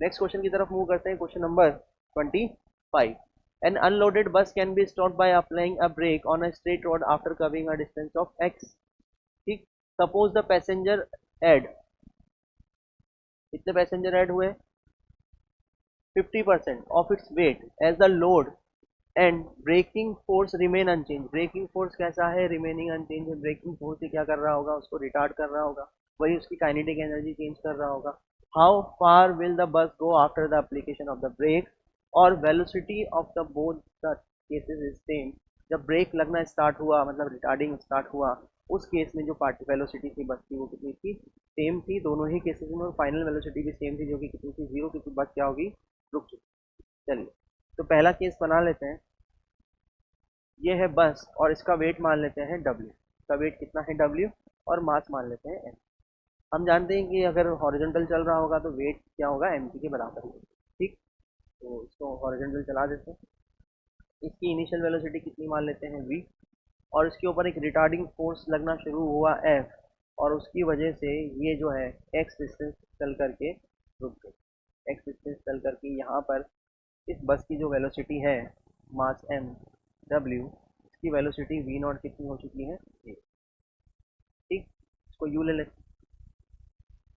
Next question की तरफ move करते हैं, question number 25। An unloaded bus can be stopped by applying a brake on a straight road after covering a distance of X. ठीक, suppose the passenger add, कितने passenger add हुए, 50% of its weight as the load and braking force remain unchange. Braking force कैसा है, remaining unchange है। Braking force ही क्या कर रहा होगा, उसको रिटार्ड कर रहा होगा, वही उसकी काइनेटिक एनर्जी चेंज कर रहा होगा। How far will the bus go after the application of the brake, और velocity of the both the cases is same. जब ब्रेक लगना स्टार्ट हुआ, मतलब रिटार्डिंग स्टार्ट हुआ, उस केस में जो पार्टी वेलोसिटी थी बस की वो कितनी थी, सेम थी दोनों ही केसेस में। और फाइनल वेलोसिटी भी सेम थी, जो कि कितनी थी, जीरो, क्योंकि बस क्या होगी, रुक चुकी। चलिए, तो पहला केस बना लेते हैं। ये है बस और इसका वेट मान लेते हैं W। इसका वेट कितना है W, और मास मान लेते हैं M। हम जानते हैं कि अगर हॉरिजॉन्टल चल रहा होगा तो वेट क्या होगा, mg के बराबर ही। ठीक, तो इसको हॉरिजॉन्टल चला देते हैं। इसकी इनिशियल वेलोसिटी कितनी मान लेते हैं v, और इसके ऊपर एक रिटार्डिंग फोर्स लगना शुरू हुआ F, और उसकी वजह से ये जो है x डिस्टेंस चल करके रुक गई। x डिस्टेंस चल करके यहाँ पर इस बस की जो वेलोसिटी है, मास m w, इसकी वेलोसिटी v नॉट कितनी हो चुकी है, a। ठीक, इसको u ले लेते हैं,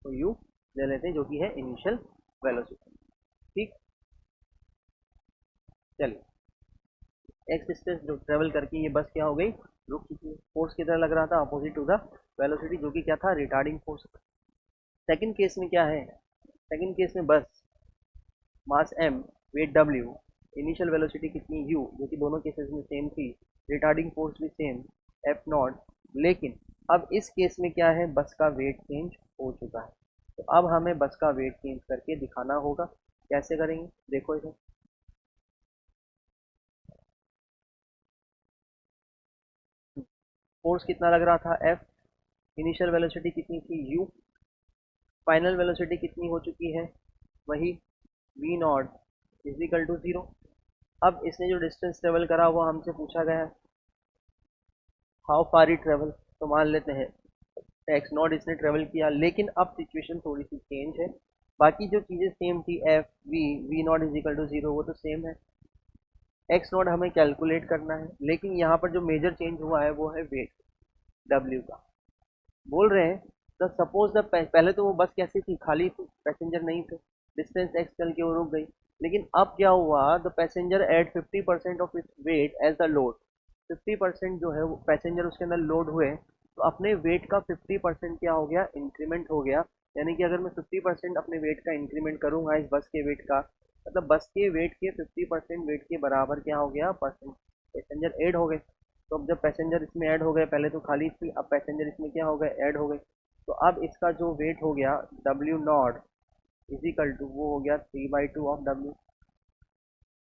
तो u ले लेते हैं, जो कि है इनिशियल वेलोसिटी। ठीक, चलिए, x डिस्टेंस जो ट्रेवल करके ये बस क्या हो गई, रुक चुकी है। फोर्स किधर लग रहा था, अपोजिट टू द वेलोसिटी, जो कि क्या था, रिटार्डिंग फोर्स। सेकंड केस में क्या है, सेकंड केस में bus mass m, weight w, initial velocity कितनी u, जो कि दोनों केसेस में सेम थी, रिटार्डिंग फोर्स भी सेम f नॉट। लेकिन अब इस केस में क्या है, बस का वेट चेंज हो चुका है। तो अब हमें बस का वेट चेंज करके दिखाना होगा। कैसे करेंगे, देखो इधर, फोर्स कितना लग रहा था f, इनिशियल वेलोसिटी कितनी थी u, फाइनल वेलोसिटी कितनी हो चुकी है, वही v naught is equal to zero. अब इसने जो डिस्टेंस ट्रेवल करा वो हमसे पूछा गया है, हाउ फार ही ट्रेवल, तो मान लेते हैं एक्स नॉट इसने ट्रेवल किया। लेकिन अब सिचुएशन थोड़ी सी चेंज है, बाकी जो चीज़ें सेम थी, F V naught is equal to zero, वो तो सेम है। एक्स नॉट हमें कैलकुलेट करना है, लेकिन यहाँ पर जो मेजर चेंज हुआ है वो है वेट डब्ल्यू का। बोल रहे हैं द सपोज द, पहले तो वो बस कैसी थी, खाली थी, पैसेंजर नहीं थे, डिस्टेंस एक्स चल के वो रुक गई। लेकिन अब क्या हुआ, the passenger add 50% of its weight as the load. 50% जो है वो पैसेंजर उसके अंदर लोड हुए, तो अपने वेट का 50% क्या हो गया, इंक्रीमेंट हो गया। यानी कि अगर मैं 50% अपने वेट का इंक्रीमेंट करूंगा इस बस के वेट का, मतलब बस के वेट के 50% वेट के बराबर क्या हो गया, परसेंट पैसेंजर ऐड हो गए। तो अब जब पैसेंजर इसमें ऐड हो गए, पहले तो खाली थी, अब पैसेंजर इसमें क्या हो गए, ऐड हो गए। तो अब इसका जो वेट हो गया डब्ल्यू नॉट इजिकल टू, वो हो गया 3/2 ऑफ डब्ल्यू।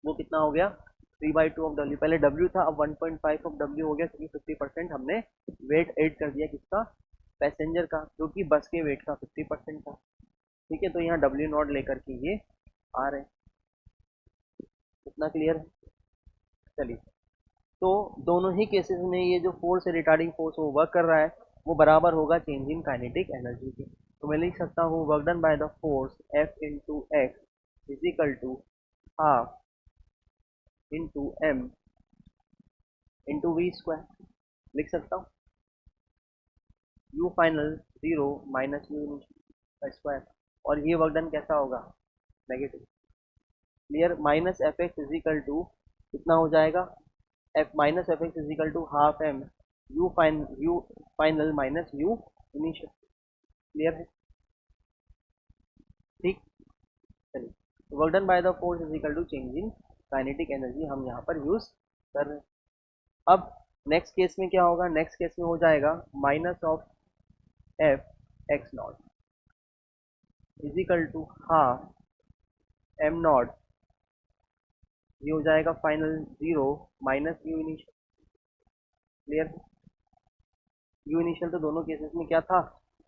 वो कितना हो गया, 3/2 ऑफ डब्ल्यू। पहले डब्ल्यू था, अब 1.5 ऑफ डब्ल्यू हो गया, क्योंकि 50% हमने वेट ऐड कर दिया किसका, पैसेंजर का, जो कि बस के वेट का 50% था। ठीक है, तो यहाँ डब्ल्यू नॉट लेकर के ये आ रहे हैं। इतना क्लियर है। चलिए, तो दोनों ही केसेस में ये जो फोर्स है, रिटार्डिंग फोर्स, वो वर्क कर रहा है, वो बराबर होगा चेंज इन काइनेटिक एनर्जी के। तो मैं लिख सकता हूँ work done by the force F into X is equal to half into M into V square. लिख सकता हूँ U final zero minus U square, और ये वर्क डन कैसा होगा, negative. Clear, minus F X is equal to कितना हो जाएगा, F minus F X is equal to half M U final minus U initial. Clear है, ठीक। चलिए, work done by the force is equal to change in kinetic energy हम यहाँ पर use कर रहे हैं। अब नेक्स्ट केस में क्या होगा, नेक्स्ट केस में हो जाएगा minus of F X naught is equal to half M naught, ये हो जाएगा final zero minus U initial. Clear, U initial तो दोनों केसेस में क्या था,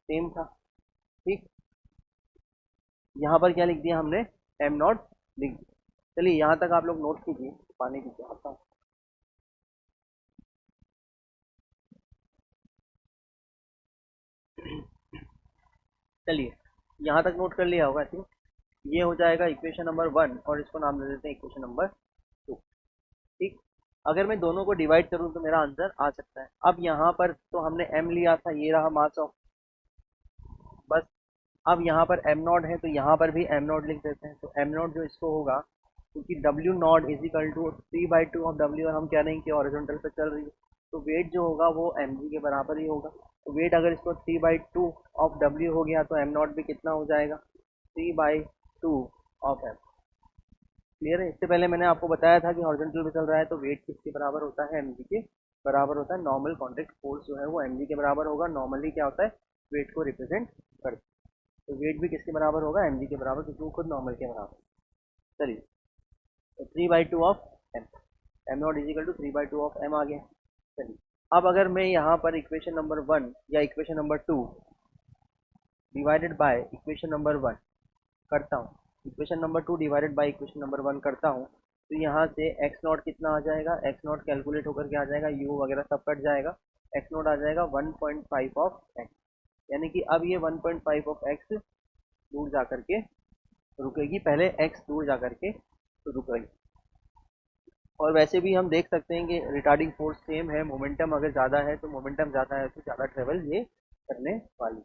सेम था। ठीक, यहाँ पर क्या लिख दिया हमने, एम नॉट लिख दिया। चलिए, यहाँ तक आप लोग नोट कीजिए, पानी की आता हूँ। चलिए, यहाँ तक नोट कर लिया होगा, ठीक। ये हो जाएगा इक्वेशन नंबर 1 और इसको नाम दे देते हैं इक्वेशन नंबर 2। ठीक। अगर मैं दोनों को डिवाइड करूं तो मेरा आंसर आ सकता है। अब यहाँ पर तो हमने m लिया था, ये रहा मास ऑफ, बस। अब यहाँ पर m नॉट है तो यहाँ पर भी m नॉट लिख देते हैं। तो m नॉट जो इसको होगा, क्योंकि w naught is equal to 3/2 of w, और हम कह रहे हैं कि हॉरिजॉन्टल पे चल रही है, तो वेट जो होगा वो mg के बराबर ही होगा। तो वेट अगर इसको 3/2 ऑफ w हो गया तो m नॉट भी कितना हो जाएगा, 3/2 ऑफ m। क्लियर है। इससे पहले मैंने आपको बताया था कि हॉरिजॉन्टल पे चल रहा है तो वेट किसके बराबर होता है, mg के बराबर होता है। नॉर्मल कॉन्टैक्ट फोर्स जो है वो mg के बराबर होगा। नॉर्मली क्या होता है, वेट को रिप्रेजेंट करता है। तो वेट भी किसके बराबर होगा, mg के बराबर, क्योंकि वो खुद नॉर्मल के बराबर। चलिए, तो 3/2 of M, M not equal to 3/2 of M आ गया। चलिए, अब अगर मैं यहाँ पर इक्वेशन नंबर 1 या equation number 2 divided by equation number 1 करता हूँ, equation number 2 divided by equation number 1 करता हूँ, तो यहाँ से एक्स नॉट कितना आ जाएगा, एक्स नॉट कैलकुलेट होकर के आ जाएगा, यू वगैरह सब कट जाएगा, एक्स नॉट आ जाएगा 1.5 ऑफ एक्स। यानी कि अब ये 1.5 ऑफ एक्स दूर जा करके रुकेगी, पहले एक्स दूर जा करके रुकेगी। और वैसे भी हम देख सकते हैं कि रिटार्डिंग फोर्स सेम है, मोमेंटम अगर ज़्यादा है तो मोमेंटम ज़्यादा है तो ज़्यादा ट्रेवल ये करने वाली।